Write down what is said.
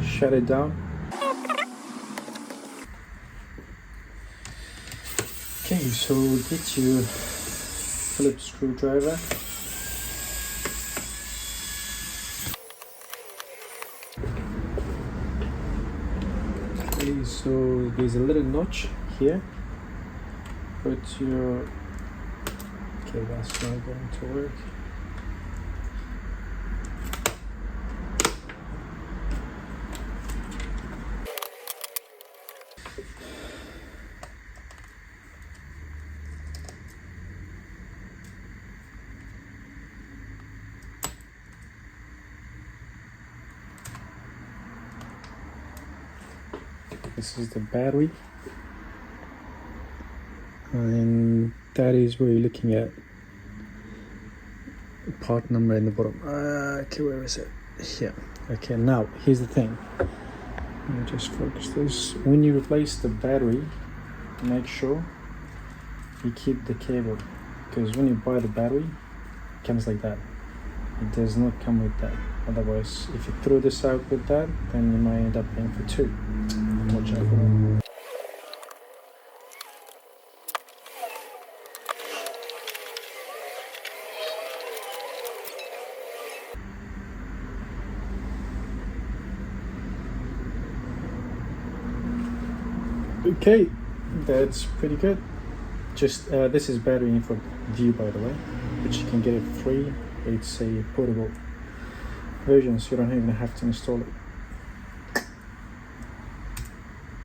Shut it down. Okay, so get your Phillips screwdriver. Okay, so there's a little notch here. Put your... Okay, that's not going to work. This is the battery, and that is where you're looking at part number in the bottom. Okay, where is it? Here. Okay, now here's the thing. Let me just focus this. When you replace the battery, make sure you keep the cable, because when you buy the battery, it comes like that. It does not come with that. Otherwise, if you throw this out with that, then you might end up paying for two. Watch out for that. Okay, that's pretty good. Just this is battery info view, by the way, which you can get it free. It's a portable version, so you don't even have to install it.